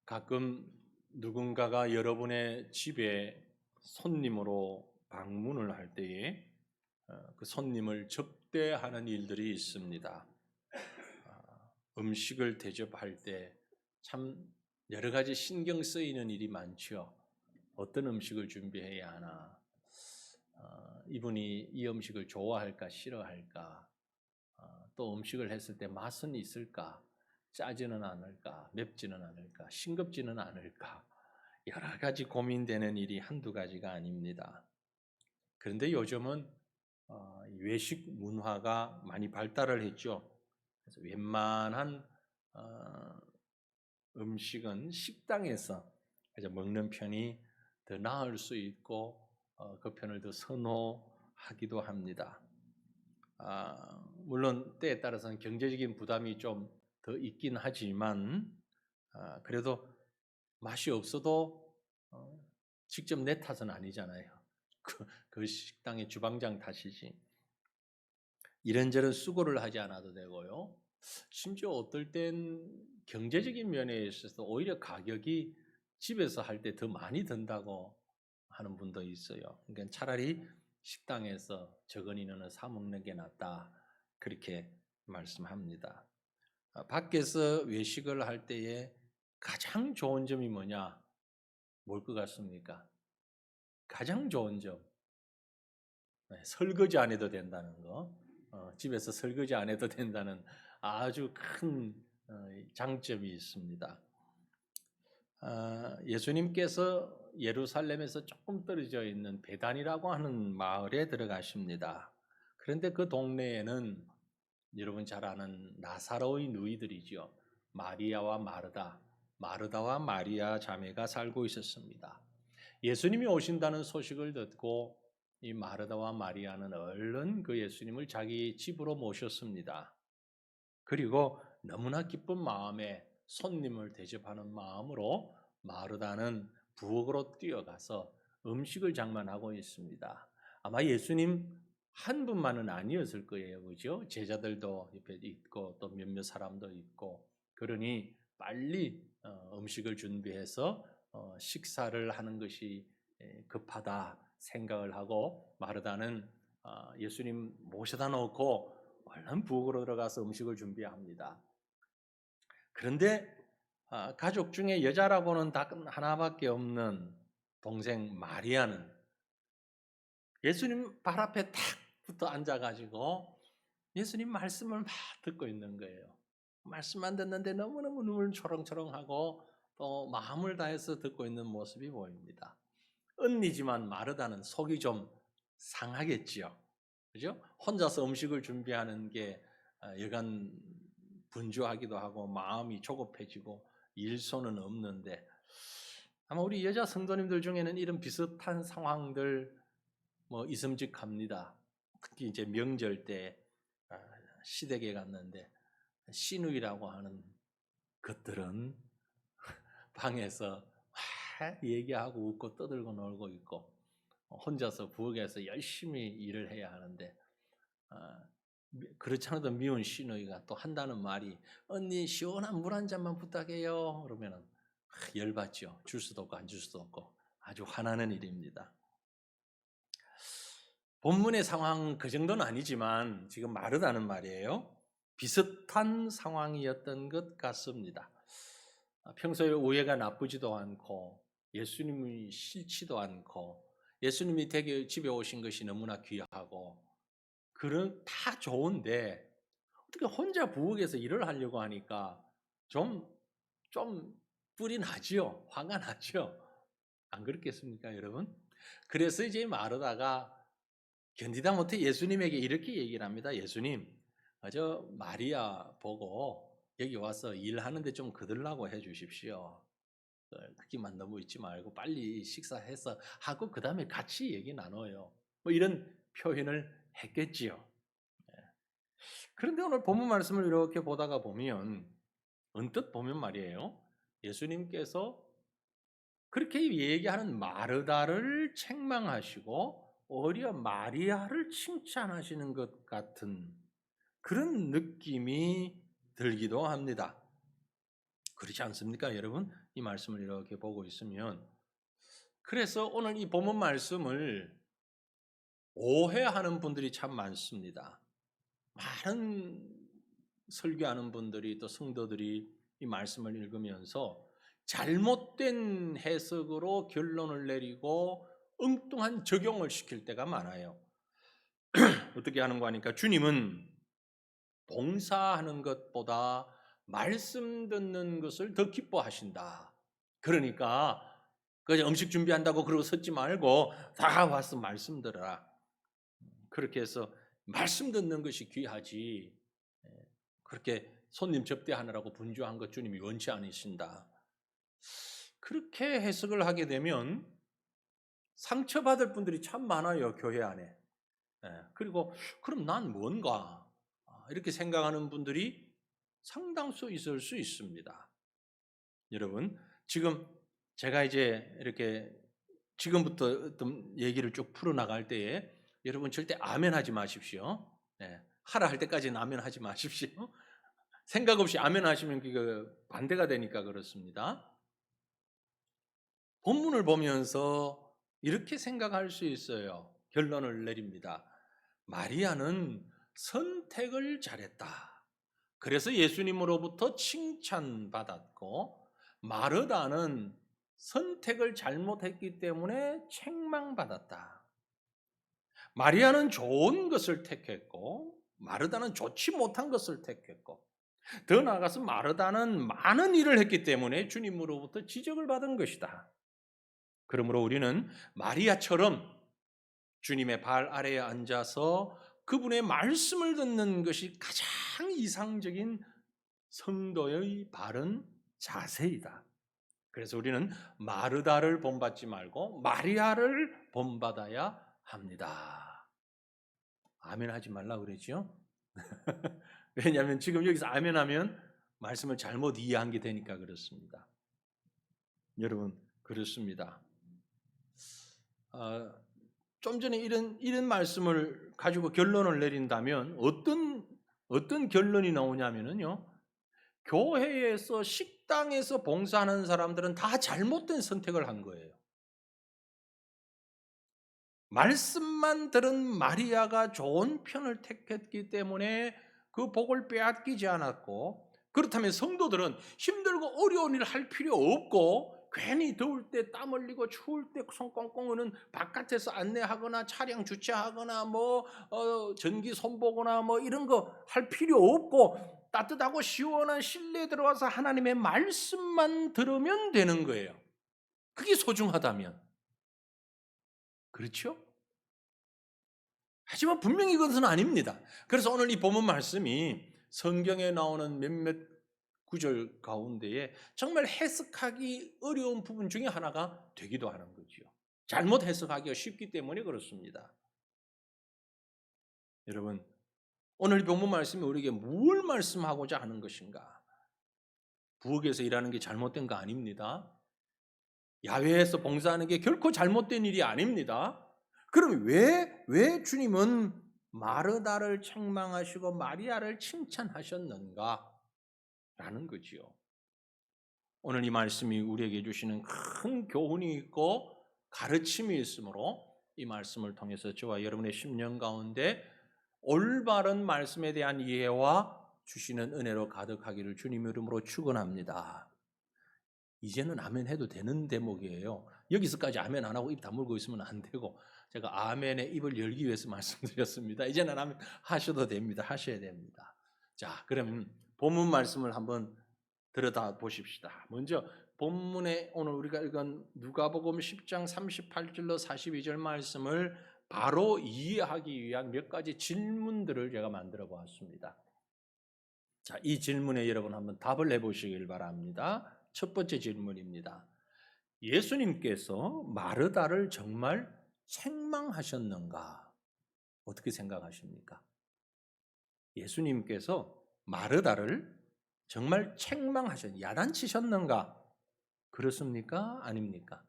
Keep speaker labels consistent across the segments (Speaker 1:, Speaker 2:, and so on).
Speaker 1: 가끔 누군가가 여러분의 집에 손님으로 방문을 할 때에 그 손님을 접대하는 일들이 있습니다. 음식을 대접할 때 참 여러 가지 신경 쓰이는 일이 많죠. 어떤 음식을 준비해야 하나, 이분이 이 음식을 좋아할까 싫어할까, 또 음식을 했을 때 맛은 있을까, 짜지는 않을까, 맵지는 않을까, 싱겁지는 않을까, 여러 가지 고민되는 일이 한두 가지가 아닙니다. 그런데 요즘은 외식 문화가 많이 발달을 했죠. 그래서 웬만한 음식은 식당에서 먹는 편이 더 나을 수 있고 그 편을 더 선호하기도 합니다. 물론 때에 따라서는 경제적인 부담이 좀 더 있긴 하지만 그래도 맛이 없어도 직접 내 탓은 아니잖아요. 그 식당의 주방장 탓이지. 이런저런 수고를 하지 않아도 되고요. 심지어 어떨 땐 경제적인 면에 있어서 오히려 가격이 집에서 할 때 더 많이 든다고 하는 분도 있어요. 그러니까 차라리 식당에서 적은 인원을 사 먹는 게 낫다. 그렇게 말씀합니다. 밖에서 외식을 할 때에 가장 좋은 점이 뭐냐? 뭘 것 같습니까? 가장 좋은 점. 설거지 안 해도 된다는 거. 집에서 설거지 안 해도 된다는 아주 큰 장점이 있습니다. 예수님께서 예루살렘에서 조금 떨어져 있는 베단이라고 하는 마을에 들어가십니다. 그런데 그 동네에는 여러분 잘 아는 나사로의 누이들이죠. 마리아와 마르다, 마르다와 마리아 자매가 살고 있었습니다. 예수님이 오신다는 소식을 듣고 이 마르다와 마리아는 얼른 그 예수님을 자기 집으로 모셨습니다. 그리고 너무나 기쁜 마음에 손님을 대접하는 마음으로 마르다는 부엌으로 뛰어가서 음식을 장만하고 있습니다. 아마 예수님 한 분만은 아니었을 거예요. 그죠? 제자들도 옆에 있고 또 몇몇 사람도 있고 그러니 빨리 음식을 준비해서 식사를 하는 것이 급하다 생각을 하고 마르다는 예수님 모셔다 놓고 얼른 부엌으로 들어가서 음식을 준비합니다. 그런데 가족 중에 여자라고는 딱 하나밖에 없는 동생 마리아는 예수님 발 앞에 탁 붙어 앉아가지고 예수님 말씀을 막 듣고 있는 거예요. 말씀만 듣는데 너무너무 눈물 초롱초롱하고 또 마음을 다해서 듣고 있는 모습이 보입니다. 언니지만 마르다는 속이 좀 상하겠지요. 그죠? 혼자서 음식을 준비하는 게 여간 분주하기도 하고 마음이 조급해지고 일손은 없는데 아마 우리 여자 성도님들 중에는 이런 비슷한 상황들 있음직합니다. 특히 이제 명절 때 시댁에 갔는데 시누이라고 하는 것들은 방에서 얘기하고 웃고 떠들고 놀고 있고 혼자서 부엌에서 열심히 일을 해야 하는데 그렇지 않아도 미운 시누이가 또 한다는 말이 언니 시원한 물 한 잔만 부탁해요. 그러면은 열받죠. 줄 수도 없고 안 줄 수도 없고 아주 화나는 일입니다. 본문의 상황 그 정도는 아니지만 지금 마르다는 말이에요. 비슷한 상황이었던 것 같습니다. 평소에 오해가 나쁘지도 않고 예수님이 싫지도 않고 예수님이 되게 집에 오신 것이 너무나 귀하고 그런 다 좋은데 어떻게 혼자 부엌에서 일을 하려고 하니까 좀 뿔이 나죠. 화가 나죠. 안 그렇겠습니까, 여러분? 그래서 이제 마르다가 견디다 못해 예수님에게 이렇게 얘기를 합니다. 예수님, 저 마리아 보고 여기 와서 일하는데 좀 거들라고 해 주십시오. 그기만 너무 있지 말고 빨리 식사해서 하고 그 다음에 같이 얘기 나눠요. 이런 표현을 했겠지요. 그런데 오늘 본문 말씀을 이렇게 보다가 보면 언뜻 보면 말이에요. 예수님께서 그렇게 얘기하는 마르다를 책망하시고 오히려 마리아를 칭찬하시는 것 같은 그런 느낌이 들기도 합니다. 그렇지 않습니까, 여러분? 이 말씀을 이렇게 보고 있으면. 그래서 오늘 이 본문 말씀을 오해하는 분들이 참 많습니다. 많은 설교하는 분들이 또 성도들이 이 말씀을 읽으면서 잘못된 해석으로 결론을 내리고 엉뚱한 적용을 시킬 때가 많아요. 어떻게 하는가 하니까 주님은 봉사하는 것보다 말씀 듣는 것을 더 기뻐하신다. 그러니까 그냥 음식 준비한다고 그러고 섰지 말고 다 와서 말씀 들어라. 그렇게 해서 말씀 듣는 것이 귀하지, 그렇게 손님 접대하느라고 분주한 것 주님이 원치 않으신다. 그렇게 해석을 하게 되면 상처받을 분들이 참 많아요, 교회 안에. 그리고 그럼 난 뭔가 이렇게 생각하는 분들이 상당수 있을 수 있습니다. 여러분, 지금 제가 이제 이렇게 지금부터 어떤 얘기를 쭉 풀어나갈 때에 여러분 절대 아멘 하지 마십시오. 하라 할 때까지는 아멘 하지 마십시오. 생각 없이 아멘 하시면 그게 반대가 되니까 그렇습니다. 본문을 보면서 이렇게 생각할 수 있어요. 결론을 내립니다. 마리아는 선택을 잘했다. 그래서 예수님으로부터 칭찬받았고, 마르다는 선택을 잘못했기 때문에 책망받았다. 마리아는 좋은 것을 택했고, 마르다는 좋지 못한 것을 택했고, 더 나아가서 마르다는 많은 일을 했기 때문에 주님으로부터 지적을 받은 것이다. 그러므로 우리는 마리아처럼 주님의 발 아래에 앉아서 그분의 말씀을 듣는 것이 가장 이상적인 성도의 바른 자세이다. 그래서 우리는 마르다를 본받지 말고 마리아를 본받아야 합니다. 아멘 하지 말라 그러죠? 왜냐하면 지금 여기서 아멘 하면 말씀을 잘못 이해한 게 되니까 그렇습니다. 여러분, 그렇습니다. 좀 전에 이런 말씀을 가지고 결론을 내린다면 어떤 결론이 나오냐면요, 교회에서 식당에서 봉사하는 사람들은 다 잘못된 선택을 한 거예요. 말씀만 들은 마리아가 좋은 편을 택했기 때문에 그 복을 빼앗기지 않았고, 그렇다면 성도들은 힘들고 어려운 일을 할 필요 없고 괜히 더울 때 땀 흘리고 추울 때 손 꽁꽁 흐는 바깥에서 안내하거나 차량 주차하거나 전기 손보거나 이런 거 할 필요 없고 따뜻하고 시원한 실내에 들어와서 하나님의 말씀만 들으면 되는 거예요. 그게 소중하다면. 그렇죠? 하지만 분명히 이것은 아닙니다. 그래서 오늘 이 본문 말씀이 성경에 나오는 몇몇 구절 가운데에 정말 해석하기 어려운 부분 중에 하나가 되기도 하는 거죠. 잘못 해석하기가 쉽기 때문에 그렇습니다. 여러분, 오늘 본문 말씀이 우리에게 뭘 말씀하고자 하는 것인가? 부엌에서 일하는 게 잘못된 거 아닙니다. 야외에서 봉사하는 게 결코 잘못된 일이 아닙니다. 그럼 왜 주님은 마르다를 책망하시고 마리아를 칭찬하셨는가? 라는 거지요. 오늘 이 말씀이 우리에게 주시는 큰 교훈이 있고 가르침이 있으므로 이 말씀을 통해서 저와 여러분의 심령 가운데 올바른 말씀에 대한 이해와 주시는 은혜로 가득하기를 주님 이름으로 축원합니다. 이제는 아멘 해도 되는 대목이에요. 여기서까지 아멘 안 하고 입 다물고 있으면 안 되고, 제가 아멘의 입을 열기 위해서 말씀드렸습니다. 이제는 아멘 하셔도 됩니다. 하셔야 됩니다. 자, 그럼 본문 말씀을 한번 들여다 보십시다. 먼저 본문에 오늘 우리가 읽은 누가복음 10장 38절로 42절 말씀을 바로 이해하기 위한 몇 가지 질문들을 제가 만들어 보았습니다. 자, 이 질문에 여러분 한번 답을 해보시길 바랍니다. 첫 번째 질문입니다. 예수님께서 마르다를 정말 책망하셨는가? 어떻게 생각하십니까? 예수님께서 마르다를 정말 야단치셨는가? 그렇습니까? 아닙니까?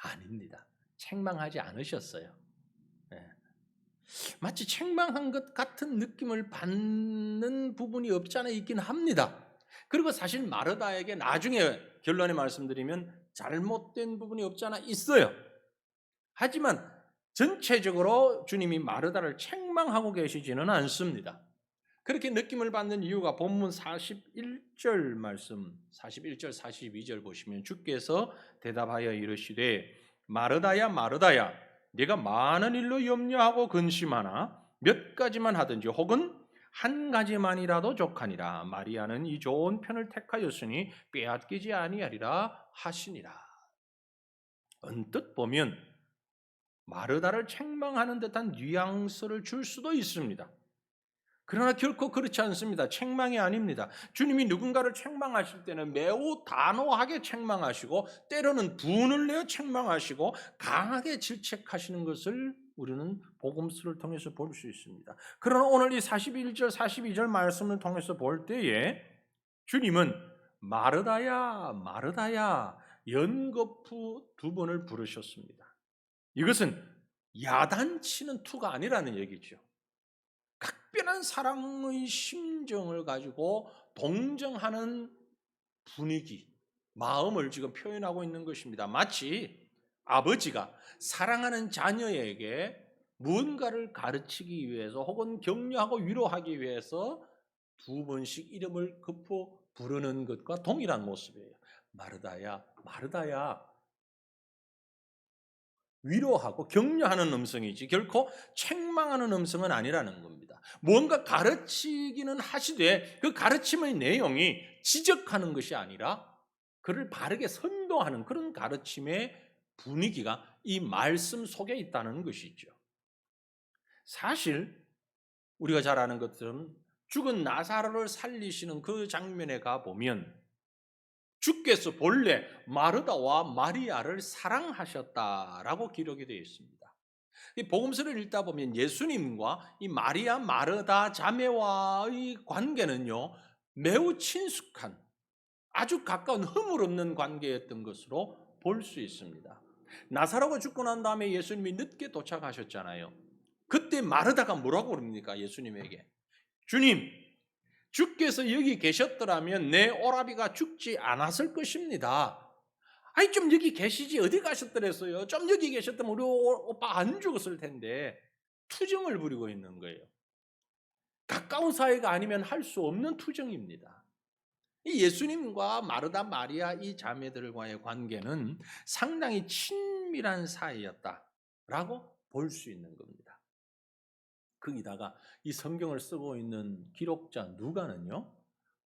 Speaker 1: 아닙니다. 책망하지 않으셨어요. 마치 책망한 것 같은 느낌을 받는 부분이 없지 않아 있긴 합니다. 그리고 사실 마르다에게 나중에 결론에 말씀드리면 잘못된 부분이 없지 않아 있어요. 하지만 전체적으로 주님이 마르다를 책망하고 계시지는 않습니다. 그렇게 느낌을 받는 이유가 본문 41절 말씀, 41절 42절 보시면 주께서 대답하여 이르시되 마르다야 마르다야 네가 많은 일로 염려하고 근심하나 몇 가지만 하든지 혹은 한 가지만이라도 족하니라. 마리아는 이 좋은 편을 택하였으니 빼앗기지 아니하리라 하시니라. 언뜻 보면 마르다를 책망하는 듯한 뉘앙스를 줄 수도 있습니다. 그러나 결코 그렇지 않습니다. 책망이 아닙니다. 주님이 누군가를 책망하실 때는 매우 단호하게 책망하시고 때로는 분을 내어 책망하시고 강하게 질책하시는 것을 우리는 복음서를 통해서 볼 수 있습니다. 그러나 오늘 이 41절 42절 말씀을 통해서 볼 때에 주님은 마르다야 마르다야 연거푸 두 번을 부르셨습니다. 이것은 야단치는 투가 아니라는 얘기죠. 각별한 사랑의 심정을 가지고 동정하는 분위기, 마음을 지금 표현하고 있는 것입니다. 마치 아버지가 사랑하는 자녀에게 무언가를 가르치기 위해서 혹은 격려하고 위로하기 위해서 두 번씩 이름을 급히 부르는 것과 동일한 모습이에요. 마르다야, 마르다야. 위로하고 격려하는 음성이지 결코 책망하는 음성은 아니라는 겁니다. 무언가 가르치기는 하시되 그 가르침의 내용이 지적하는 것이 아니라 그를 바르게 선도하는 그런 가르침의 분위기가 이 말씀 속에 있다는 것이죠. 사실 우리가 잘 아는 것처럼 죽은 나사로를 살리시는 그 장면에 가보면 주께서 본래 마르다와 마리아를 사랑하셨다라고 기록이 되어 있습니다. 이 복음서를 읽다 보면 예수님과 이 마리아 마르다 자매와의 관계는요 매우 친숙한 아주 가까운 허물 없는 관계였던 것으로 볼 수 있습니다. 나사로가 죽고 난 다음에 예수님이 늦게 도착하셨잖아요. 그때 마르다가 뭐라고 그럽니까? 예수님에게 주님, 주께서 여기 계셨더라면 내 오라비가 죽지 않았을 것입니다. 아니 좀 여기 계시지 어디 가셨더랬어요? 좀 여기 계셨다면 우리 오빠 안 죽었을 텐데 투정을 부리고 있는 거예요. 가까운 사이가 아니면 할 수 없는 투정입니다. 이 예수님과 마르다 마리아 이 자매들과의 관계는 상당히 친밀한 사이였다라고 볼 수 있는 겁니다. 거기다가 이 성경을 쓰고 있는 기록자 누가는요.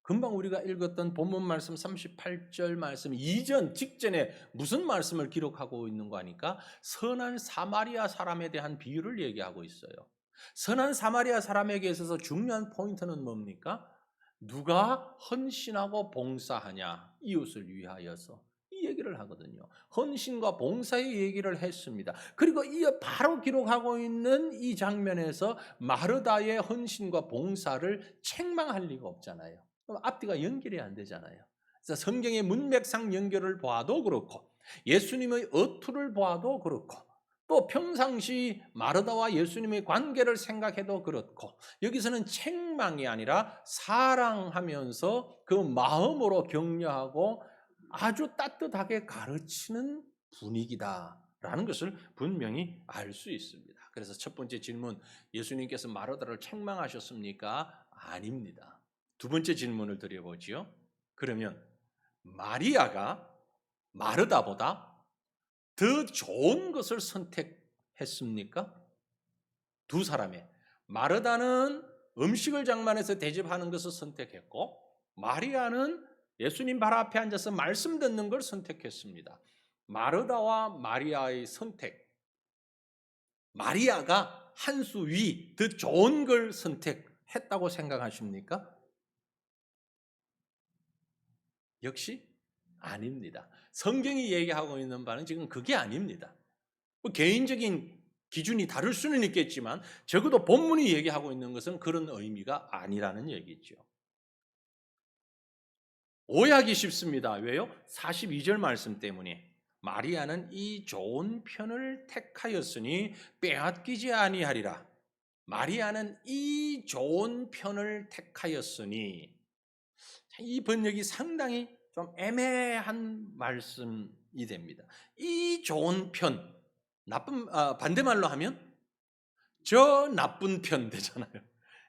Speaker 1: 금방 우리가 읽었던 본문 말씀 38절 말씀 이전 직전에 무슨 말씀을 기록하고 있는 거 아니까 선한 사마리아 사람에 대한 비유를 얘기하고 있어요. 선한 사마리아 사람에게 있어서 중요한 포인트는 뭡니까? 누가 헌신하고 봉사하냐 이웃을 위하여서 이 얘기를 하거든요. 헌신과 봉사의 얘기를 했습니다. 그리고 이어 바로 기록하고 있는 이 장면에서 마르다의 헌신과 봉사를 책망할 리가 없잖아요. 그럼 앞뒤가 연결이 안 되잖아요. 그래서 성경의 문맥상 연결을 봐도 그렇고 예수님의 어투를 봐도 그렇고 또 평상시 마르다와 예수님의 관계를 생각해도 그렇고 여기서는 책망이 아니라 사랑하면서 그 마음으로 격려하고 아주 따뜻하게 가르치는 분위기다라는 것을 분명히 알 수 있습니다. 그래서 첫 번째 질문, 예수님께서 마르다를 책망하셨습니까? 아닙니다. 두 번째 질문을 드려보지요. 그러면 마리아가 마르다보다 더 좋은 것을 선택했습니까? 두 사람의 마르다는 음식을 장만해서 대접하는 것을 선택했고 마리아는 예수님 발 앞에 앉아서 말씀 듣는 걸 선택했습니다. 마르다와 마리아의 선택, 마리아가 한 수 위 더 좋은 걸 선택했다고 생각하십니까? 역시 아닙니다. 성경이 얘기하고 있는 바는 지금 그게 아닙니다. 개인적인 기준이 다를 수는 있겠지만 적어도 본문이 얘기하고 있는 것은 그런 의미가 아니라는 얘기죠. 오해하기 쉽습니다. 왜요? 42절 말씀 때문에 마리아는 이 좋은 편을 택하였으니 빼앗기지 아니하리라. 마리아는 이 좋은 편을 택하였으니 이 번역이 상당히 좀 애매한 말씀이 됩니다. 이 좋은 편, 반대말로 하면 저 나쁜 편 되잖아요.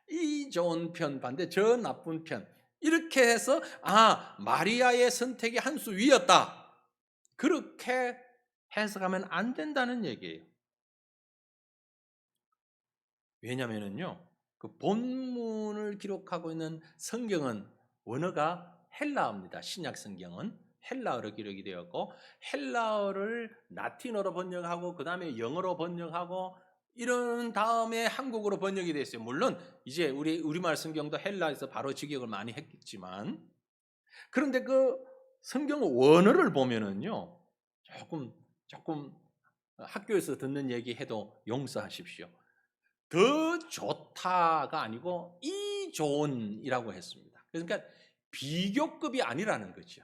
Speaker 1: 이 좋은 편 반대 저 나쁜 편. 이렇게 해서 마리아의 선택이 한 수 위였다. 그렇게 해석하면 안 된다는 얘기예요. 왜냐면은요, 그 본문을 기록하고 있는 성경은 원어가 헬라어입니다. 신약 성경은 헬라어로 기록이 되었고, 헬라어를 라틴어로 번역하고, 그 다음에 영어로 번역하고, 이런 다음에 한국어로 번역이 됐어요. 물론, 이제 우리말 성경도 헬라에서 바로 직역을 많이 했겠지만, 그런데 그 성경 원어를 보면은요, 조금 학교에서 듣는 얘기 해도 용서하십시오. 더 좋다가 아니고 이 좋은이라고 했습니다. 그러니까 비교급이 아니라는 거죠.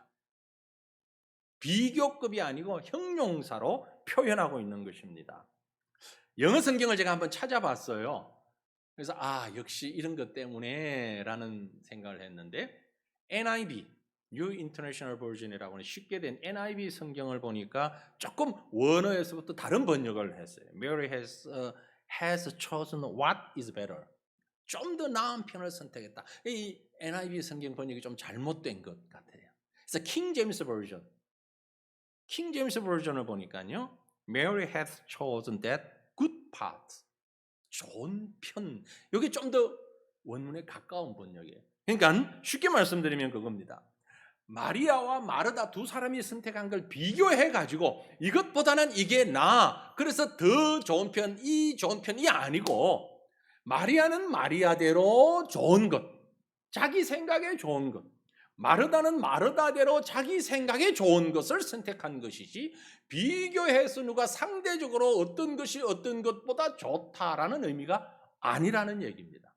Speaker 1: 비교급이 아니고 형용사로 표현하고 있는 것입니다. 영어 성경을 제가 한번 찾아봤어요. 그래서 역시 이런 것 때문에 라는 생각을 했는데 NIV, New International Version이라고 하는 쉽게 된 NIV 성경을 보니까 조금 원어에서부터 다른 번역을 했어요. Mary has chosen what is better. 좀 더 나은 편을 선택했다. 이 NIV 성경 번역이 좀 잘못된 것 같아요. 그래서 킹 제임스 버전을 보니까요. Mary has chosen that good part. 좋은 편. 이게 좀 더 원문에 가까운 번역이에요. 그러니까 쉽게 말씀드리면 그겁니다. 마리아와 마르다 두 사람이 선택한 걸 비교해 가지고 이것보다는 이게 나아. 그래서 더 좋은 편, 이 좋은 편이 아니고 마리아는 마리아대로 좋은 것, 자기 생각에 좋은 것. 마르다는 마르다대로 자기 생각에 좋은 것을 선택한 것이지 비교해서 누가 상대적으로 어떤 것이 어떤 것보다 좋다라는 의미가 아니라는 얘기입니다.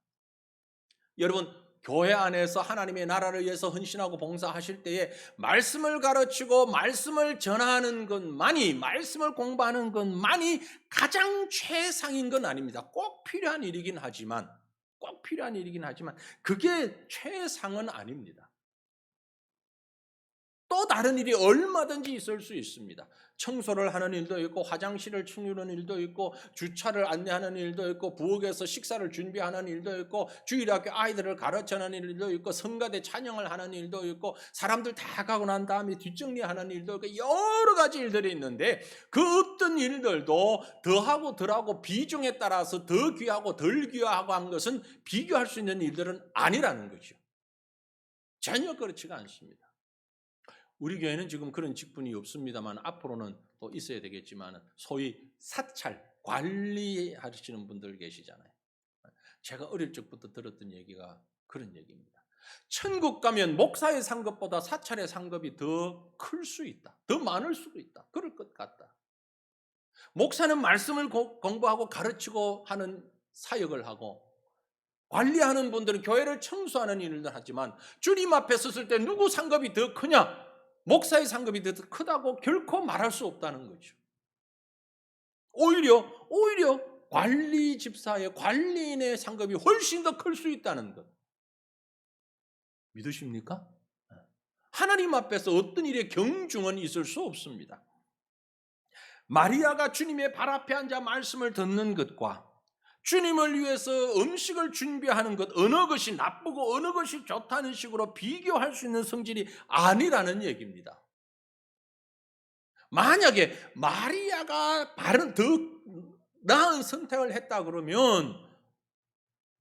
Speaker 1: 여러분, 교회 안에서 하나님의 나라를 위해서 헌신하고 봉사하실 때에 말씀을 가르치고 말씀을 전하는 것만이, 말씀을 공부하는 것만이 가장 최상인 건 아닙니다. 꼭 필요한 일이긴 하지만 그게 최상은 아닙니다. 또 다른 일이 얼마든지 있을 수 있습니다. 청소를 하는 일도 있고, 화장실을 치우는 일도 있고, 주차를 안내하는 일도 있고, 부엌에서 식사를 준비하는 일도 있고, 주일학교 아이들을 가르치는 일도 있고, 성가대 찬양을 하는 일도 있고, 사람들 다 가고 난 다음에 뒷정리하는 일도 있고, 여러 가지 일들이 있는데 그 어떤 일들도 더하고 덜하고 비중에 따라서 더 귀하고 덜 귀하고 한 것은 비교할 수 있는 일들은 아니라는 거죠. 전혀 그렇지가 않습니다. 우리 교회는 지금 그런 직분이 없습니다만 앞으로는 또 있어야 되겠지만 소위 사찰, 관리하시는 분들 계시잖아요. 제가 어릴 적부터 들었던 얘기가 그런 얘기입니다. 천국 가면 목사의 상급보다 사찰의 상급이 더 클 수 있다. 더 많을 수도 있다. 그럴 것 같다. 목사는 말씀을 공부하고 가르치고 하는 사역을 하고 관리하는 분들은 교회를 청소하는 일을 하지만 주님 앞에 섰을 때 누구 상급이 더 크냐? 목사의 상급이 더 크다고 결코 말할 수 없다는 거죠. 오히려 관리 집사의 관리인의 상급이 훨씬 더 클 수 있다는 것. 믿으십니까? 하나님 앞에서 어떤 일의 경중은 있을 수 없습니다. 마리아가 주님의 발 앞에 앉아 말씀을 듣는 것과 주님을 위해서 음식을 준비하는 것, 어느 것이 나쁘고 어느 것이 좋다는 식으로 비교할 수 있는 성질이 아니라는 얘기입니다. 만약에 마리아가 더 나은 선택을 했다 그러면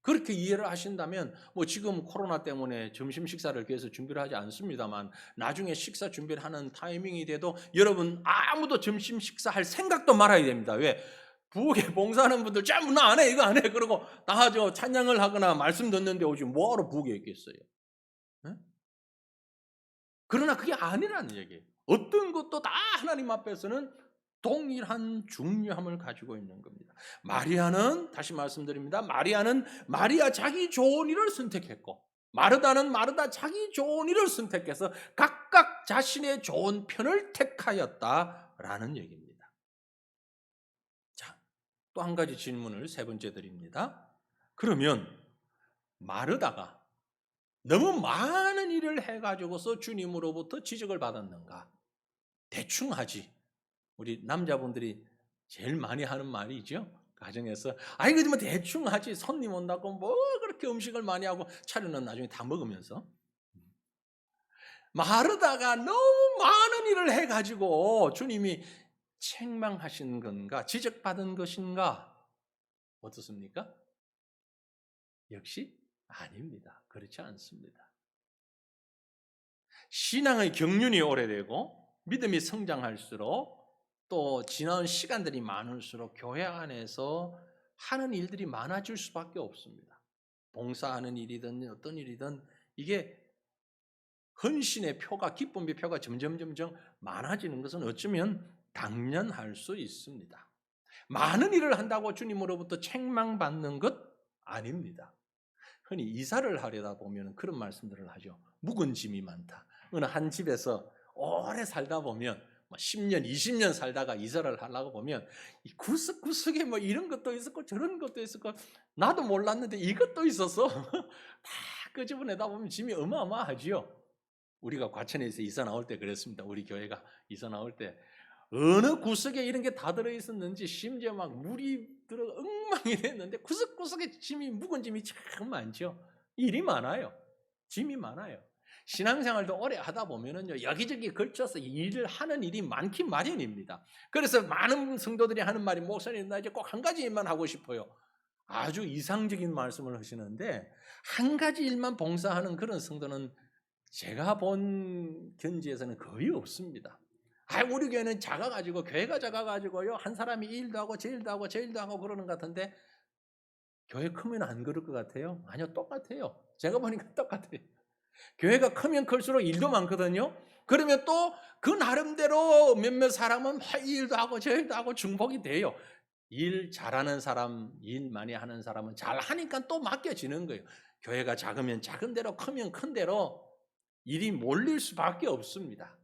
Speaker 1: 그렇게 이해를 하신다면 지금 코로나 때문에 점심 식사를 위해서 준비를 하지 않습니다만 나중에 식사 준비를 하는 타이밍이 돼도 여러분 아무도 점심 식사할 생각도 말아야 됩니다. 왜? 부엌에 봉사하는 분들 전부 나 안 해, 이거 안 해. 그러고 나 찬양을 하거나 말씀 듣는데 오지 뭐하러 부엌에 있겠어요? 네? 그러나 그게 아니라는 얘기예요. 어떤 것도 다 하나님 앞에서는 동일한 중요함을 가지고 있는 겁니다. 마리아는 다시 말씀드립니다. 마리아는 마리아 자기 좋은 일을 선택했고 마르다는 마르다 자기 좋은 일을 선택해서 각각 자신의 좋은 편을 택하였다라는 얘기입니다. 자, 또 한 가지 질문을 세 번째 드립니다. 그러면 마르다가 너무 많은 일을 해가지고서 주님으로부터 지적을 받았는가? 대충 하지. 우리 남자분들이 제일 많이 하는 말이죠. 가정에서 아이 그뭐 대충 하지. 손님 온다고 뭐 그렇게 음식을 많이 하고 차려는 나중에 다 먹으면서 마르다가 너무 많은 일을 해가지고 주님이 책망하신 건가? 지적받은 것인가? 어떻습니까? 역시 아닙니다. 그렇지 않습니다. 신앙의 경륜이 오래되고 믿음이 성장할수록 또 지나온 시간들이 많을수록 교회 안에서 하는 일들이 많아질 수밖에 없습니다. 봉사하는 일이든 어떤 일이든 이게 헌신의 표가, 기쁨의 표가 점점 많아지는 것은 어쩌면 당연할 수 있습니다. 많은 일을 한다고 주님으로부터 책망받는 것 아닙니다. 흔히 이사를 하려다 보면 그런 말씀들을 하죠. 묵은 짐이 많다. 어느 한 집에서 오래 살다 보면 10년, 20년 살다가 이사를 하려고 보면 구석구석에 뭐 이런 것도 있었고 저런 것도 있었고 나도 몰랐는데 이것도 있어서 다 끄집어내다 보면 짐이 어마어마하지요. 우리가 과천에서 이사 나올 때 그랬습니다. 우리 교회가 이사 나올 때 어느 구석에 이런 게 다 들어있었는지 심지어 막 물이 들어 엉망이 됐는데 구석구석에 짐이 묵은 짐이 참 많죠. 일이 많아요. 짐이 많아요. 신앙생활도 오래 하다 보면은요 여기저기 걸쳐서 일을 하는 일이 많긴 마련입니다. 그래서 많은 성도들이 하는 말이 목사님 나 이제 꼭 한 가지 일만 하고 싶어요. 아주 이상적인 말씀을 하시는데 한 가지 일만 봉사하는 그런 성도는 제가 본 견지에서는 거의 없습니다. 우리 교회는 작아가지고 교회가 작아가지고요 한 사람이 이 일도 하고 저 일도 하고 저 일도 하고 그러는 것 같은데 교회 크면 안 그럴 것 같아요? 아니요, 똑같아요. 제가 보니까 똑같아요. 교회가 크면 클수록 일도 많거든요. 그러면 또 그 나름대로 몇몇 사람은 이 일도 하고 저 일도 하고 중복이 돼요. 일 잘하는 사람, 일 많이 하는 사람은 잘하니까 또 맡겨지는 거예요. 교회가 작으면 작은 대로 크면 큰 대로 일이 몰릴 수밖에 없습니다.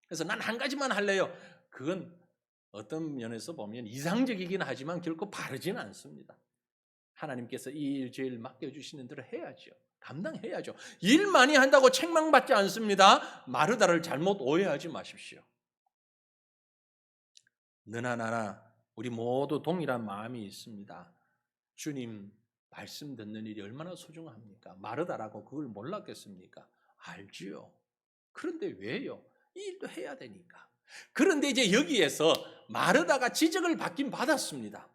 Speaker 1: 그래서 난 한 가지만 할래요. 그건 어떤 면에서 보면 이상적이긴 하지만 결코 바르지는 않습니다. 하나님께서 이 일 저 일 맡겨주시는 대로 해야죠. 감당해야죠. 일 많이 한다고 책망받지 않습니다. 마르다를 잘못 오해하지 마십시오. 너나 나나 우리 모두 동일한 마음이 있습니다. 주님 말씀 듣는 일이 얼마나 소중합니까? 마르다라고 그걸 몰랐겠습니까? 알지요. 그런데 왜요? 이 일도 해야 되니까. 그런데 이제 여기에서 마르다가 지적을 받긴 받았습니다.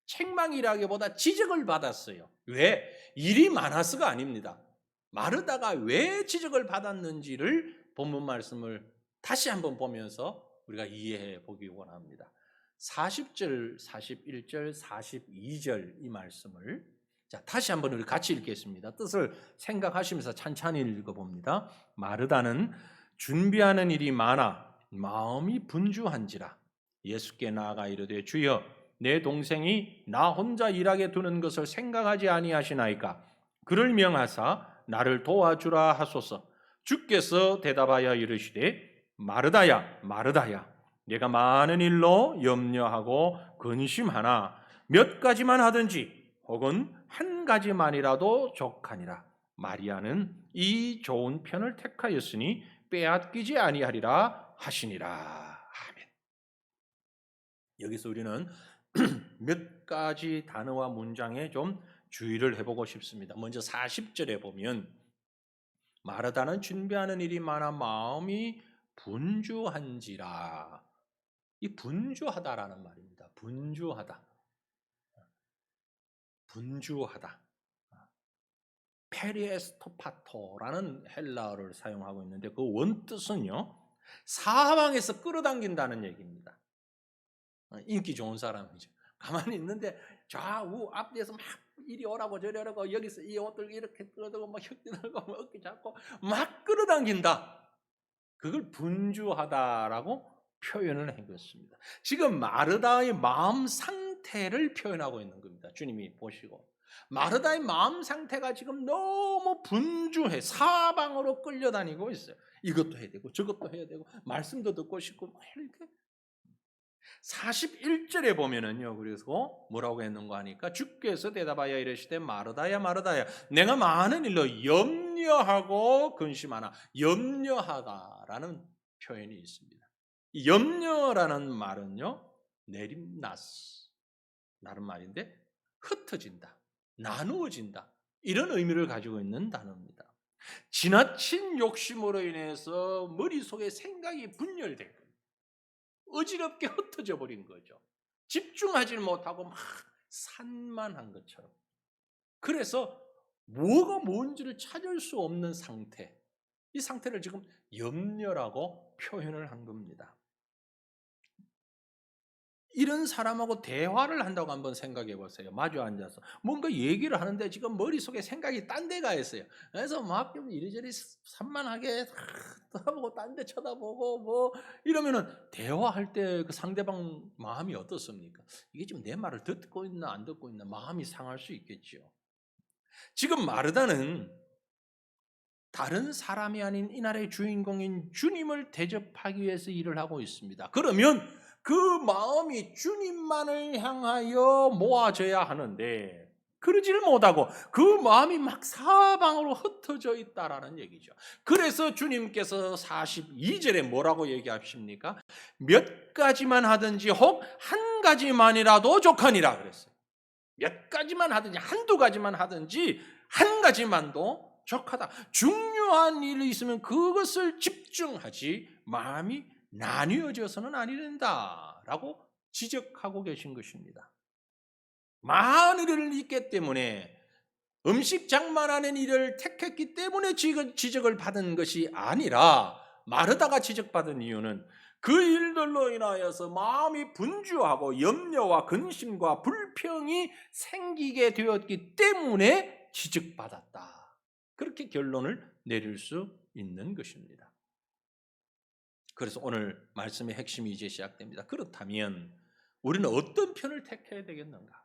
Speaker 1: 책망이라기보다 지적을 받았어요. 왜? 일이 많아서가 아닙니다. 마르다가 왜 지적을 받았는지를 본문 말씀을 다시 한번 보면서 우리가 이해해 보기 원합니다. 40절, 41절, 42절 이 말씀을 다시 한번 우리 같이 읽겠습니다. 뜻을 생각하시면서 찬찬히 읽어봅니다. 마르다는 준비하는 일이 많아 마음이 분주한지라 예수께 나아가 이르되 주여 내 동생이 나 혼자 일하게 두는 것을 생각하지 아니하시나이까 그를 명하사 나를 도와주라 하소서. 주께서 대답하여 이르시되 마르다야 마르다야 내가 많은 일로 염려하고 근심하나 몇 가지만 하든지 혹은 한 가지만이라도 족하니라. 마리아는 이 좋은 편을 택하였으니 빼앗기지 아니하리라 하시니라. 아멘. 여기서 우리는 몇 가지 단어와 문장에 좀 주의를 해보고 싶습니다. 먼저 40절에 보면 마르다는 준비하는 일이 많아 마음이 분주한지라. 이 분주하다라는 말입니다. 분주하다. 분주하다. 페리에스토파토라는 헬라어를 사용하고 있는데 그 원뜻은요. 사방에서 끌어당긴다는 얘기입니다. 인기 좋은 사람이죠. 가만히 있는데 좌우 앞에서 막 이리 오라고 저리 오라고 여기서 이 옷들 이렇게 끌어들고 막 혁 들고 막 어깨 잡고 막 끌어당긴다. 그걸 분주하다라고 표현을 해봤습니다. 지금 마르다의 마음 상태를 표현하고 있는 겁니다. 주님이 보시고 마르다의 마음 상태가 지금 너무 분주해 사방으로 끌려다니고 있어요. 이것도 해야 되고 저것도 해야 되고 말씀도 듣고 싶고 막 이렇게 41절에 보면은요, 그래서 뭐라고 했는가 하니까 주께서 대답하여 이르시되 마르다야 마르다야 내가 많은 일로 염려하고 근심하나. 염려하다라는 표현이 있습니다. 이 염려라는 말은요, 내림나스 라는 말인데 흩어진다, 나누어진다, 이런 의미를 가지고 있는 단어입니다. 지나친 욕심으로 인해서 머릿속에 생각이 분열된 거예요. 어지럽게 흩어져 버린 거죠. 집중하지 못하고 막 산만한 것처럼. 그래서 뭐가 뭔지를 찾을 수 없는 상태, 이 상태를 지금 염려라고 표현을 한 겁니다. 이런 사람하고 대화를 한다고 한번 생각해 보세요. 마주 앉아서 뭔가 얘기를 하는데 지금 머릿속에 생각이 딴 데가 있어요. 그래서 막 이리저리 산만하게 쳐다보고 딴 데 쳐다보고 뭐 이러면은 대화할 때 그 상대방 마음이 어떻습니까? 이게 지금 내 말을 듣고 있나 안 듣고 있나 마음이 상할 수 있겠죠. 지금 마르다는 다른 사람이 아닌 이날의 주인공인 주님을 대접하기 위해서 일을 하고 있습니다. 그러면 그 마음이 주님만을 향하여 모아져야 하는데 그러지를 못하고 그 마음이 막 사방으로 흩어져 있다라는 얘기죠. 그래서 주님께서 42절에 뭐라고 얘기하십니까? 몇 가지만 하든지 혹 한 가지만이라도 족하니라 그랬어요. 몇 가지만 하든지 한두 가지만 하든지 한 가지만도 족하다. 중요한 일이 있으면 그것을 집중하지 마음이 나뉘어져서는 아니 된다라고 지적하고 계신 것입니다. 많은 일을 있기 때문에 음식 장만하는 일을 택했기 때문에 지적을 받은 것이 아니라 마르다가 지적받은 이유는 그 일들로 인하여서 마음이 분주하고 염려와 근심과 불평이 생기게 되었기 때문에 지적받았다. 그렇게 결론을 내릴 수 있는 것입니다. 그래서 오늘 말씀의 핵심이 이제 시작됩니다. 그렇다면 우리는 어떤 편을 택해야 되겠는가?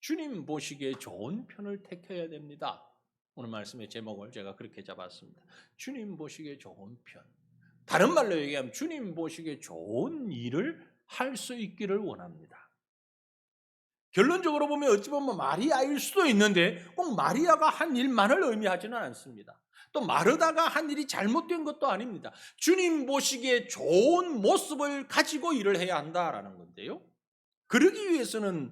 Speaker 1: 주님 보시기에 좋은 편을 택해야 됩니다. 오늘 말씀의 제목을 제가 그렇게 잡았습니다. 주님 보시기에 좋은 편. 다른 말로 얘기하면 주님 보시기에 좋은 일을 할 수 있기를 원합니다. 결론적으로 보면 어찌 보면 마리아일 수도 있는데 꼭 마리아가 한 일만을 의미하지는 않습니다. 또 마르다가 한 일이 잘못된 것도 아닙니다. 주님 보시기에 좋은 모습을 가지고 일을 해야 한다라는 건데요. 그러기 위해서는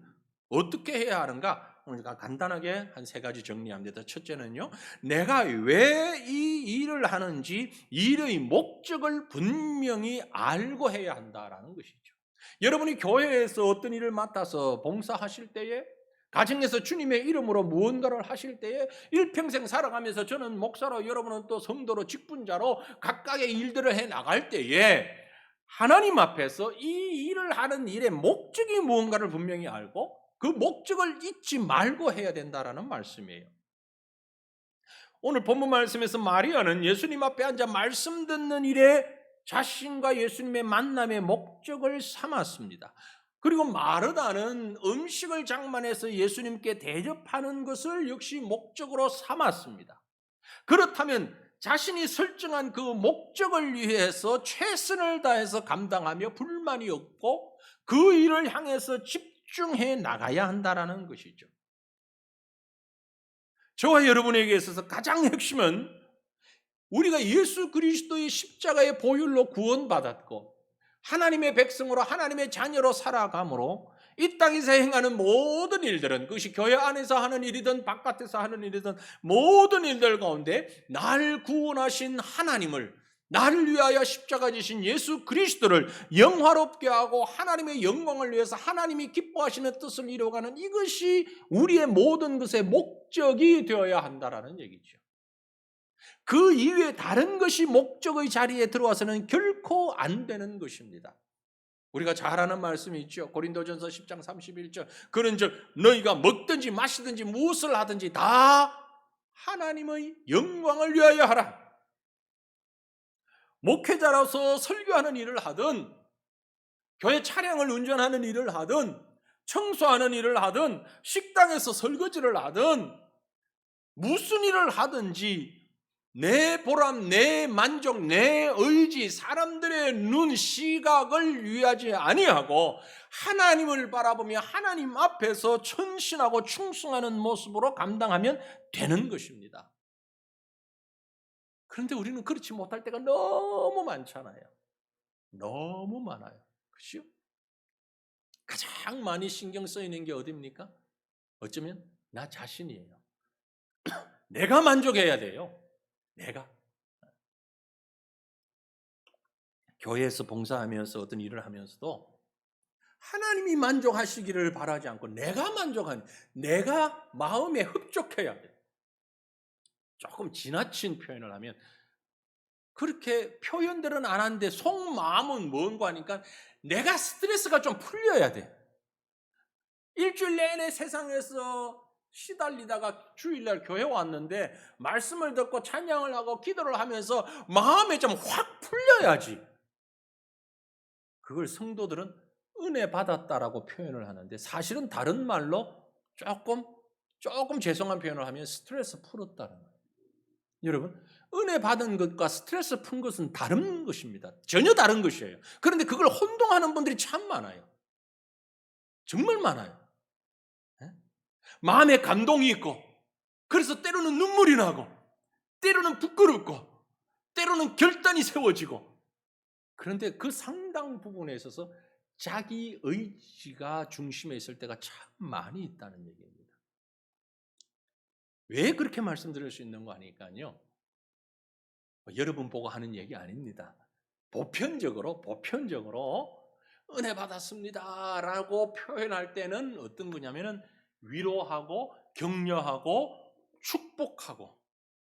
Speaker 1: 어떻게 해야 하는가? 오늘 간단하게 한 세 가지 정리합니다. 첫째는요, 내가 왜 이 일을 하는지 일의 목적을 분명히 알고 해야 한다라는 것이죠. 여러분이 교회에서 어떤 일을 맡아서 봉사하실 때에, 가정에서 주님의 이름으로 무언가를 하실 때에 일평생 살아가면서 저는 목사로, 여러분은 또 성도로, 직분자로 각각의 일들을 해 나갈 때에 하나님 앞에서 이 일을 하는 일의 목적이 무언가를 분명히 알고 그 목적을 잊지 말고 해야 된다라는 말씀이에요. 오늘 본문 말씀에서 마리아는 예수님 앞에 앉아 말씀 듣는 일에 자신과 예수님의 만남의 목적을 삼았습니다. 그리고 마르다는 음식을 장만해서 예수님께 대접하는 것을 역시 목적으로 삼았습니다. 그렇다면 자신이 설정한 그 목적을 위해서 최선을 다해서 감당하며 불만이 없고 그 일을 향해서 집중해 나가야 한다는 것이죠. 저와 여러분에게 있어서 가장 핵심은 우리가 예수 그리스도의 십자가의 보혈로 구원받았고 하나님의 백성으로 하나님의 자녀로 살아가므로 이 땅에서 행하는 모든 일들은, 그것이 교회 안에서 하는 일이든 바깥에서 하는 일이든 모든 일들 가운데 날 구원하신 하나님을, 나를 위하여 십자가 지신 예수 그리스도를 영화롭게 하고 하나님의 영광을 위해서 하나님이 기뻐하시는 뜻을 이루어가는 이것이 우리의 모든 것의 목적이 되어야 한다는 얘기죠. 그 이외에 다른 것이 목적의 자리에 들어와서는 결코 안 되는 것입니다. 우리가 잘 아는 말씀이 있죠. 고린도전서 10장 31절. 그런즉 너희가 먹든지 마시든지 무엇을 하든지 다 하나님의 영광을 위하여 하라. 목회자로서 설교하는 일을 하든 교회 차량을 운전하는 일을 하든 청소하는 일을 하든 식당에서 설거지를 하든 무슨 일을 하든지 내 보람, 내 만족, 내 의지, 사람들의 눈, 시각을 위하지 아니하고 하나님을 바라보며 하나님 앞에서 헌신하고 충성하는 모습으로 감당하면 되는 것입니다. 그런데 우리는 그렇지 못할 때가 너무 많잖아요. 너무 많아요. 그렇죠? 가장 많이 신경 쓰이는 게 어디입니까? 어쩌면 나 자신이에요. 내가 만족해야 돼요. 내가. 교회에서 봉사하면서 어떤 일을 하면서도 하나님이 만족하시기를 바라지 않고 내가 마음에 흡족해야 돼요. 조금 지나친 표현을 하면 그렇게 표현들은 안 하는데 속마음은 뭔가 하니까 내가 스트레스가 좀 풀려야 돼. 일주일 내내 세상에서 시달리다가 주일날 교회 왔는데 말씀을 듣고 찬양을 하고 기도를 하면서 마음에 좀 확 풀려야지. 그걸 성도들은 은혜 받았다라고 표현을 하는데 사실은 다른 말로 조금 죄송한 표현을 하면 스트레스 풀었다는 거예요. 여러분, 은혜 받은 것과 스트레스 푼 것은 다른 것입니다. 전혀 다른 것이에요. 그런데 그걸 혼동하는 분들이 참 많아요. 정말 많아요. 마음에 감동이 있고 그래서 때로는 눈물이 나고 때로는 부끄럽고 때로는 결단이 세워지고 그런데 그 상당 부분에 있어서 자기 의지가 중심에 있을 때가 참 많이 있다는 얘기입니다. 왜 그렇게 말씀드릴 수 있는 거 아니까요? 여러분 보고 하는 얘기 아닙니다. 보편적으로 은혜 받았습니다라고 표현할 때는 어떤 거냐면은 위로하고 격려하고 축복하고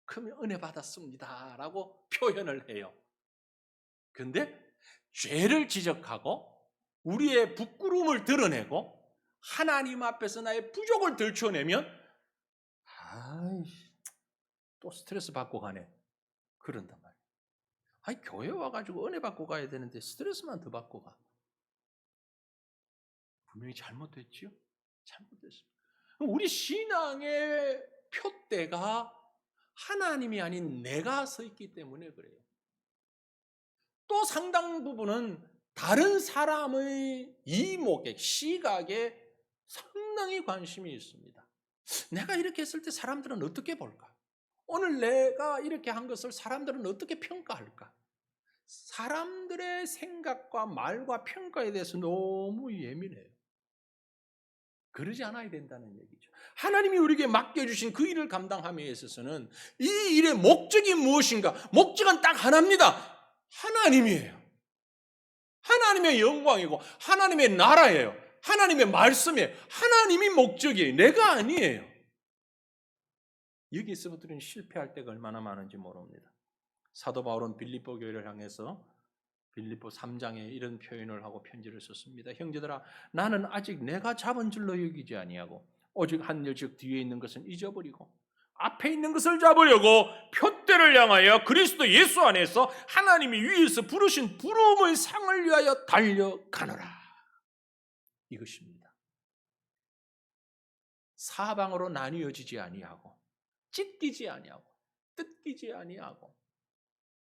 Speaker 1: 그러면 은혜 받았습니다라고 표현을 해요. 그런데 죄를 지적하고 우리의 부끄러움을 드러내고 하나님 앞에서 나의 부족을 들춰내면 또 스트레스 받고 가네. 그런단 말이에요. 아니 교회 와가지고 은혜 받고 가야 되는데 스트레스만 더 받고 가. 분명히 잘못됐지요? 잘못됐습니다. 우리 신앙의 표대가 하나님이 아닌 내가 서 있기 때문에 그래요. 또 상당 부분은 다른 사람의 이목에, 시각에 상당히 관심이 있습니다. 내가 이렇게 했을 때 사람들은 어떻게 볼까? 오늘 내가 이렇게 한 것을 사람들은 어떻게 평가할까? 사람들의 생각과 말과 평가에 대해서 너무 예민해요. 그러지 않아야 된다는 얘기죠. 하나님이 우리에게 맡겨주신 그 일을 감당함에 있어서는 이 일의 목적이 무엇인가? 목적은 딱 하나입니다. 하나님이에요. 하나님의 영광이고 하나님의 나라예요. 하나님의 말씀이에요. 하나님이 목적이에요. 내가 아니에요. 여기서부터는 실패할 때가 얼마나 많은지 모릅니다. 사도 바울은 빌립보 교회를 향해서 빌립보 3장에 이런 표현을 하고 편지를 썼습니다. 형제들아, 나는 아직 내가 잡은 줄로 여기지 아니하고 오직 한 일씩 뒤에 있는 것은 잊어버리고 앞에 있는 것을 잡으려고 표대를 향하여 그리스도 예수 안에서 하나님이 위에서 부르신 부름의 상을 위하여 달려가노라. 이것입니다. 사방으로 나뉘어지지 아니하고 찢기지 아니하고 뜯기지 아니하고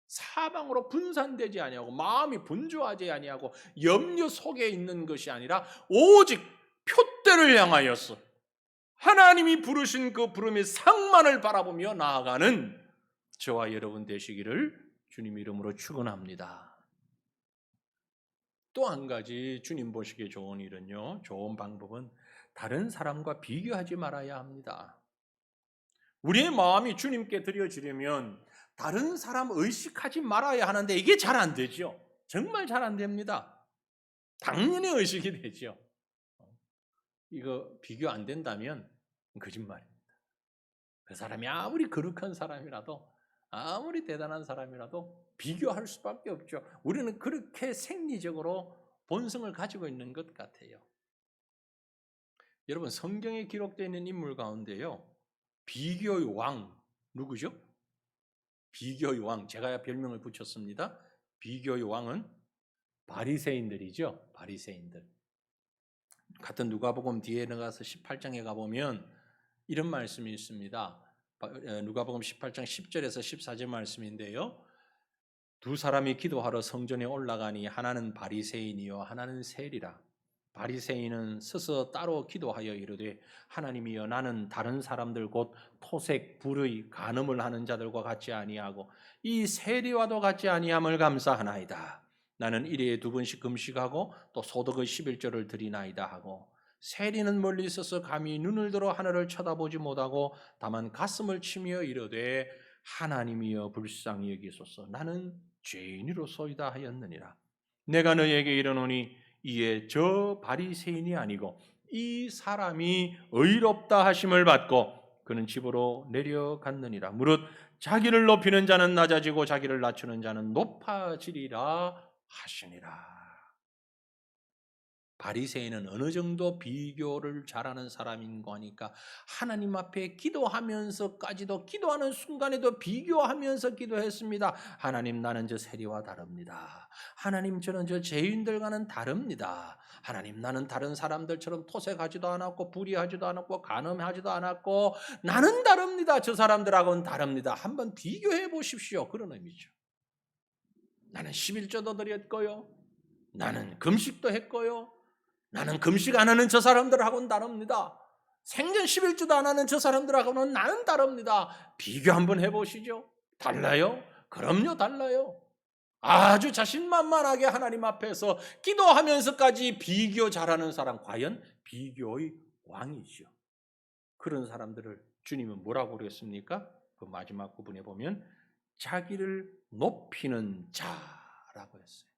Speaker 1: 사방으로 분산되지 아니하고 마음이 분주하지 아니하고 염려 속에 있는 것이 아니라 오직 표대를 향하여서 하나님이 부르신 그 부름의 상만을 바라보며 나아가는 저와 여러분 되시기를 주님 이름으로 축원합니다. 또 한 가지 주님 보시기에 좋은 일은요, 좋은 방법은 다른 사람과 비교하지 말아야 합니다. 우리의 마음이 주님께 드려지려면 다른 사람 의식하지 말아야 하는데 이게 잘 안 되죠. 정말 잘 안 됩니다. 당연히 의식이 되죠. 이거 비교 안 된다면 거짓말입니다. 그 사람이 아무리 거룩한 사람이라도 아무리 대단한 사람이라도 비교할 수밖에 없죠. 우리는 그렇게 생리적으로 본성을 가지고 있는 것 같아요. 여러분 성경에 기록되어 있는 인물 가운데요. 비교의 왕 누구죠? 비교의 왕, 제가 별명을 붙였습니다. 비교의 왕은 바리새인들이죠. 바리새인들. 같은 누가복음 뒤에 나가서 18장에 가보면 이런 말씀이 있습니다. 누가복음 18장 10절에서 14절 말씀인데요. 두 사람이 기도하러 성전에 올라가니 하나는 바리새인이요 하나는 세리라. 바리새인은 서서 따로 기도하여 이르되 하나님이여 나는 다른 사람들 곧 토색 불의 간음을 하는 자들과 같지 아니하고 이 세리와도 같지 아니함을 감사하나이다. 나는 일회에 2번씩 금식하고 또 소득의 11조를 드리나이다 하고 세리는 멀리 있어서 감히 눈을 들어 하늘을 쳐다보지 못하고 다만 가슴을 치며 이르되 하나님이여 불쌍히 여기소서 나는 죄인으로소이다 하였느니라. 내가 너에게 이르노니 이에 저 바리새인이 아니고 이 사람이 의롭다 하심을 받고 그는 집으로 내려갔느니라. 무릇 자기를 높이는 자는 낮아지고 자기를 낮추는 자는 높아지리라 하시니라. 바리새인은 어느 정도 비교를 잘하는 사람인가 하니까 하나님 앞에 기도하면서까지도 기도하는 순간에도 비교하면서 기도했습니다. 하나님 나는 저 세리와 다릅니다. 하나님 저는 저 죄인들과는 다릅니다. 하나님 나는 다른 사람들처럼 토색하지도 않았고 불의하지도 않았고 간음하지도 않았고 나는 다릅니다. 저 사람들하고는 다릅니다. 한번 비교해 보십시오. 그런 의미죠. 나는 11조도 드렸고요. 나는 금식도 했고요. 나는 금식 안 하는 저 사람들하고는 다릅니다. 생전 11주도 안 하는 저 사람들하고는 나는 다릅니다. 비교 한번 해보시죠. 달라요? 그럼요, 달라요. 아주 자신만만하게 하나님 앞에서 기도하면서까지 비교 잘하는 사람, 과연 비교의 왕이죠. 그런 사람들을 주님은 뭐라고 그랬습니까? 그 마지막 부분에 보면 자기를 높이는 자라고 했어요.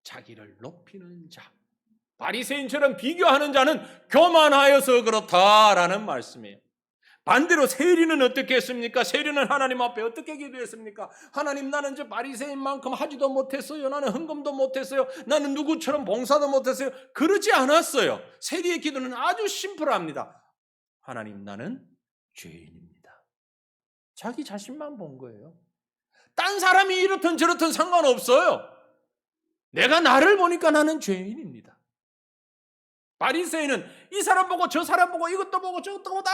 Speaker 1: 자기를 높이는 자. 바리새인처럼 비교하는 자는 교만하여서 그렇다라는 말씀이에요. 반대로 세리는 어떻게 했습니까? 세리는 하나님 앞에 어떻게 기도했습니까? 하나님 나는 저 바리새인만큼 하지도 못했어요. 나는 헌금도 못했어요. 나는 누구처럼 봉사도 못했어요. 그러지 않았어요. 세리의 기도는 아주 심플합니다. 하나님 나는 죄인입니다. 자기 자신만 본 거예요. 딴 사람이 이렇든 저렇든 상관없어요. 내가 나를 보니까 나는 죄인입니다. 바리새인은 이 사람 보고 저 사람 보고 이것도 보고 저것도 보고 다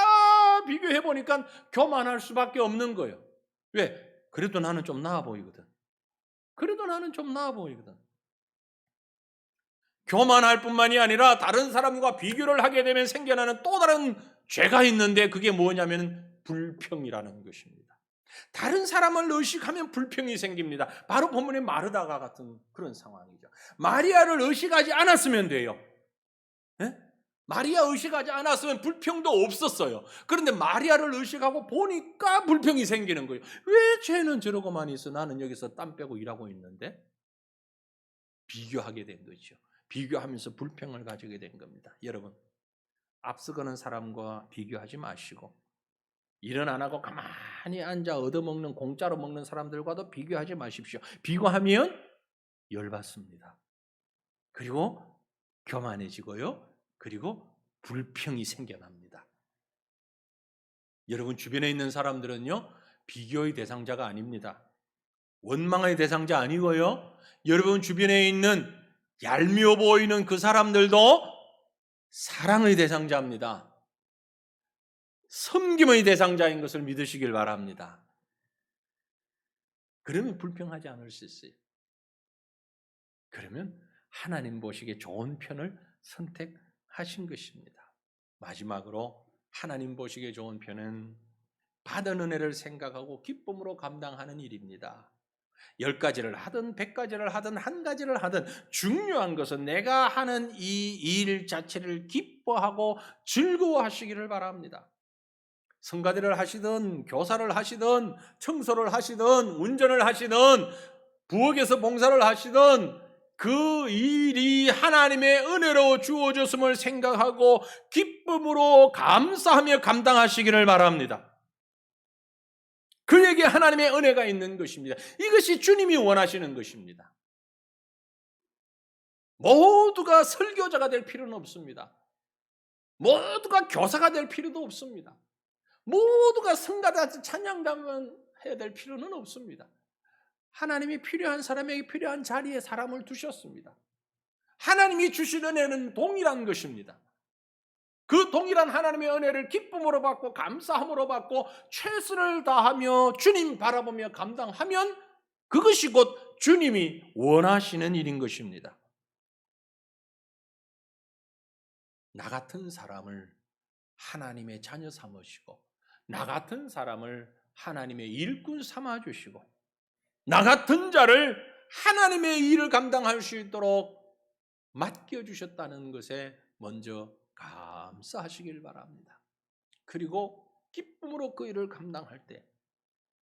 Speaker 1: 비교해 보니까 교만할 수밖에 없는 거예요. 왜? 그래도 나는 좀 나아 보이거든. 그래도 나는 좀 나아 보이거든. 교만할 뿐만이 아니라 다른 사람과 비교를 하게 되면 생겨나는 또 다른 죄가 있는데 그게 뭐냐면 불평이라는 것입니다. 다른 사람을 의식하면 불평이 생깁니다. 바로 본문의 마르다가 같은 그런 상황이죠. 마리아를 의식하지 않았으면 돼요. 네? 마리아 의식하지 않았으면 불평도 없었어요. 그런데 마리아를 의식하고 보니까 불평이 생기는 거예요. 왜 쟤는 저러고만 있어? 나는 여기서 땀 빼고 일하고 있는데? 비교하게 된 거죠. 비교하면서 불평을 가지게 된 겁니다. 여러분, 앞서가는 사람과 비교하지 마시고 일은 안 하고 가만히 앉아 얻어먹는 공짜로 먹는 사람들과도 비교하지 마십시오. 비교하면 열받습니다. 그리고 교만해지고요. 그리고 불평이 생겨납니다. 여러분 주변에 있는 사람들은요. 비교의 대상자가 아닙니다. 원망의 대상자 아니고요. 여러분 주변에 있는 얄미워 보이는 그 사람들도 사랑의 대상자입니다. 섬김의 대상자인 것을 믿으시길 바랍니다. 그러면 불평하지 않을 수 있어요. 그러면 하나님 보시기에 좋은 편을 선택하신 것입니다. 마지막으로 하나님 보시기에 좋은 편은 받은 은혜를 생각하고 기쁨으로 감당하는 일입니다. 10가지를 하든 100가지를 하든 1가지를 하든 중요한 것은 내가 하는 이 일 자체를 기뻐하고 즐거워하시기를 바랍니다. 성가대를 하시든 교사를 하시든 청소를 하시든 운전을 하시든 부엌에서 봉사를 하시든 그 일이 하나님의 은혜로 주어졌음을 생각하고 기쁨으로 감사하며 감당하시기를 바랍니다. 그에게 하나님의 은혜가 있는 것입니다. 이것이 주님이 원하시는 것입니다. 모두가 설교자가 될 필요는 없습니다. 모두가 교사가 될 필요도 없습니다. 모두가 성가대 찬양자만 해야 될 필요는 없습니다. 하나님이 필요한 사람에게 필요한 자리에 사람을 두셨습니다. 하나님이 주시는 은혜는 동일한 것입니다. 그 동일한 하나님의 은혜를 기쁨으로 받고 감사함으로 받고 최선을 다하며 주님 바라보며 감당하면 그것이 곧 주님이 원하시는 일인 것입니다. 나 같은 사람을 하나님의 자녀 삼으시고, 나 같은 사람을 하나님의 일꾼 삼아주시고, 나 같은 자를 하나님의 일을 감당할 수 있도록 맡겨주셨다는 것에 먼저 감사하시길 바랍니다. 그리고 기쁨으로 그 일을 감당할 때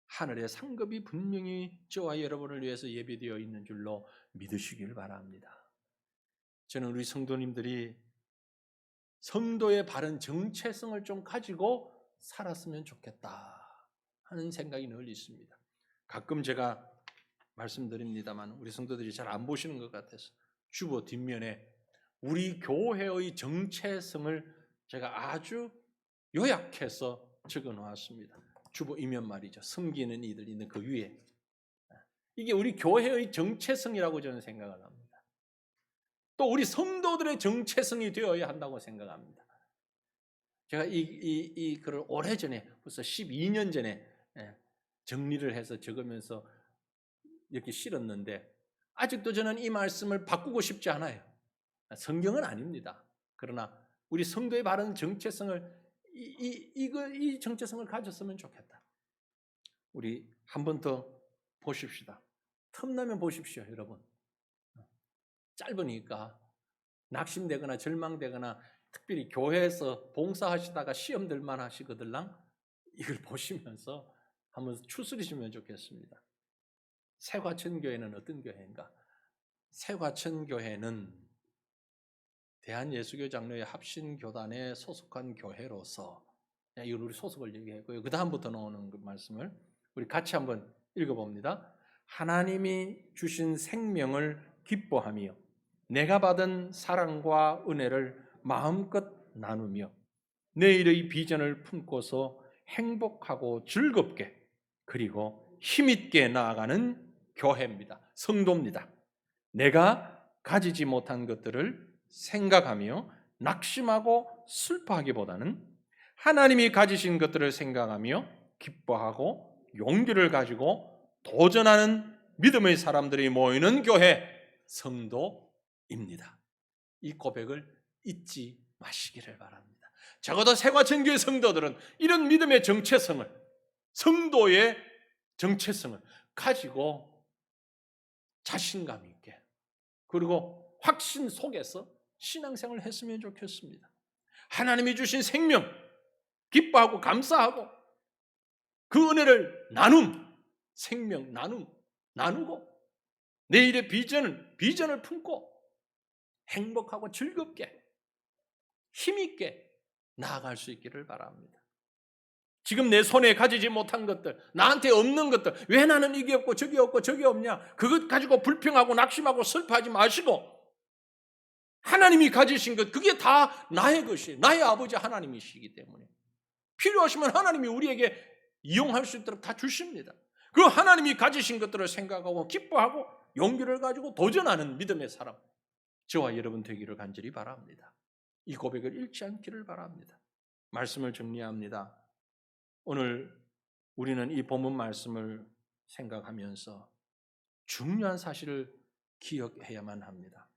Speaker 1: 하늘의 상급이 분명히 저와 여러분을 위해서 예비되어 있는 줄로 믿으시길 바랍니다. 저는 우리 성도님들이 성도의 바른 정체성을 좀 가지고 살았으면 좋겠다 하는 생각이 늘 있습니다. 가끔 제가 말씀드립니다만 우리 성도들이 잘 안 보시는 것 같아서 주보 뒷면에 우리 교회의 정체성을 제가 아주 요약해서 적어 놓았습니다. 주보 이면 말이죠. 섬기는 이들 있는 그 위에. 이게 우리 교회의 정체성이라고 저는 생각을 합니다. 또 우리 성도들의 정체성이 되어야 한다고 생각합니다. 제가 이 글을 오래전에 벌써 12년 전에 정리를 해서 적으면서 이렇게 실었는데 아직도 저는 이 말씀을 바꾸고 싶지 않아요. 성경은 아닙니다. 그러나 우리 성도의 바른 정체성을 이 정체성을 가졌으면 좋겠다. 우리 한 번 더 보십시다. 틈나면 보십시오, 여러분. 짧으니까 낙심되거나 절망되거나 특별히 교회에서 봉사하시다가 시험들만 하시거들랑 이걸 보시면서 한번 추스리시면 좋겠습니다. 새과천교회는 어떤 교회인가? 새과천교회는 대한예수교 장로회 합신교단에 소속한 교회로서, 이건 우리 소속을 얘기했고요. 그 다음부터 나오는 그 말씀을 우리 같이 한번 읽어봅니다. 하나님이 주신 생명을 기뻐하며 내가 받은 사랑과 은혜를 마음껏 나누며 내일의 비전을 품고서 행복하고 즐겁게 그리고 힘있게 나아가는 교회입니다. 성도입니다. 내가 가지지 못한 것들을 생각하며 낙심하고 슬퍼하기보다는 하나님이 가지신 것들을 생각하며 기뻐하고 용기를 가지고 도전하는 믿음의 사람들이 모이는 교회, 성도입니다. 이 고백을 잊지 마시기를 바랍니다. 적어도 새과천교회 성도들은 이런 믿음의 정체성을, 성도의 정체성을 가지고 자신감 있게 그리고 확신 속에서 신앙생활을 했으면 좋겠습니다. 하나님이 주신 생명 기뻐하고 감사하고 그 은혜를 생명 나누고 내일의 비전을 품고 행복하고 즐겁게 힘있게 나아갈 수 있기를 바랍니다. 지금 내 손에 가지지 못한 것들, 나한테 없는 것들, 왜 나는 이게 없고 저게 없고 저게 없냐, 그것 가지고 불평하고 낙심하고 슬퍼하지 마시고 하나님이 가지신 것, 그게 다 나의 것이에요. 나의 아버지 하나님이시기 때문에 필요하시면 하나님이 우리에게 이용할 수 있도록 다 주십니다. 그 하나님이 가지신 것들을 생각하고 기뻐하고 용기를 가지고 도전하는 믿음의 사람, 저와 여러분 되기를 간절히 바랍니다. 이 고백을 잃지 않기를 바랍니다. 말씀을 정리합니다. 오늘 우리는 이 본문 말씀을 생각하면서 중요한 사실을 기억해야만 합니다.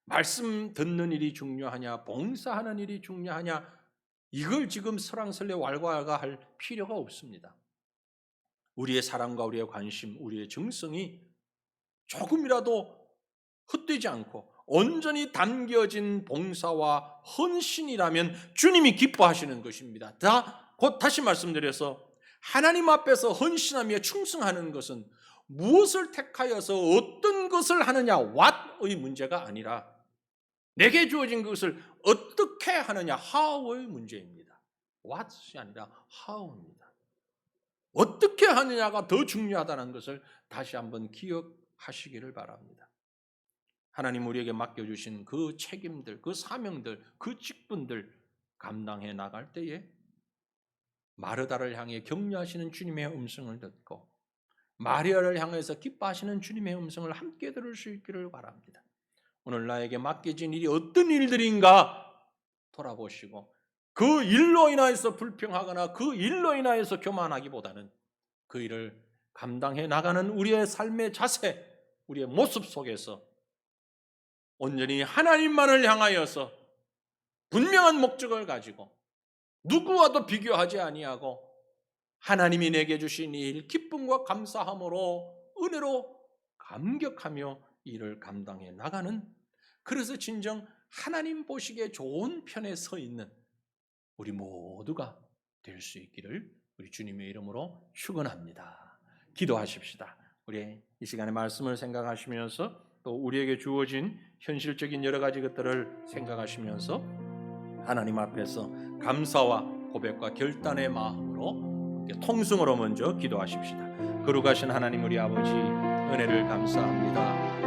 Speaker 1: 말씀 듣는 일이 중요하냐, 봉사하는 일이 중요하냐, 이걸 지금 설왕설래 왈가왈가할 필요가 없습니다. 우리의 사랑과 우리의 관심, 우리의 정성이 조금이라도 헛되지 않고 온전히 담겨진 봉사와 헌신이라면 주님이 기뻐하시는 것입니다. 곧 다시 말씀드려서 하나님 앞에서 헌신하며 충성하는 것은 무엇을 택하여서 어떤 것을 하느냐, what의 문제가 아니라 내게 주어진 것을 어떻게 하느냐, how의 문제입니다. what이 아니라 how입니다. 어떻게 하느냐가 더 중요하다는 것을 다시 한번 기억하시기를 바랍니다. 하나님 우리에게 맡겨주신 그 책임들, 그 사명들, 그 직분들 감당해 나갈 때에 마르다를 향해 격려하시는 주님의 음성을 듣고 마리아를 향해서 기뻐하시는 주님의 음성을 함께 들을 수 있기를 바랍니다. 오늘 나에게 맡겨진 일이 어떤 일들인가 돌아보시고 그 일로 인하여서 불평하거나 그 일로 인하여서 교만하기보다는 그 일을 감당해 나가는 우리의 삶의 자세, 우리의 모습 속에서 온전히 하나님만을 향하여서 분명한 목적을 가지고 누구와도 비교하지 아니하고 하나님이 내게 주신 이 일 기쁨과 감사함으로 은혜로 감격하며 이를 감당해 나가는, 그래서 진정 하나님 보시기에 좋은 편에 서 있는 우리 모두가 될 수 있기를 우리 주님의 이름으로 축원합니다. 기도하십시다. 우리 이 시간에 말씀을 생각하시면서 또 우리에게 주어진 현실적인 여러 가지 것들을 생각하시면서 하나님 앞에서 감사와 고백과 결단의 마음으로 통성으로 먼저 기도하십시다. 거룩하신 하나님 우리 아버지, 은혜를 감사합니다.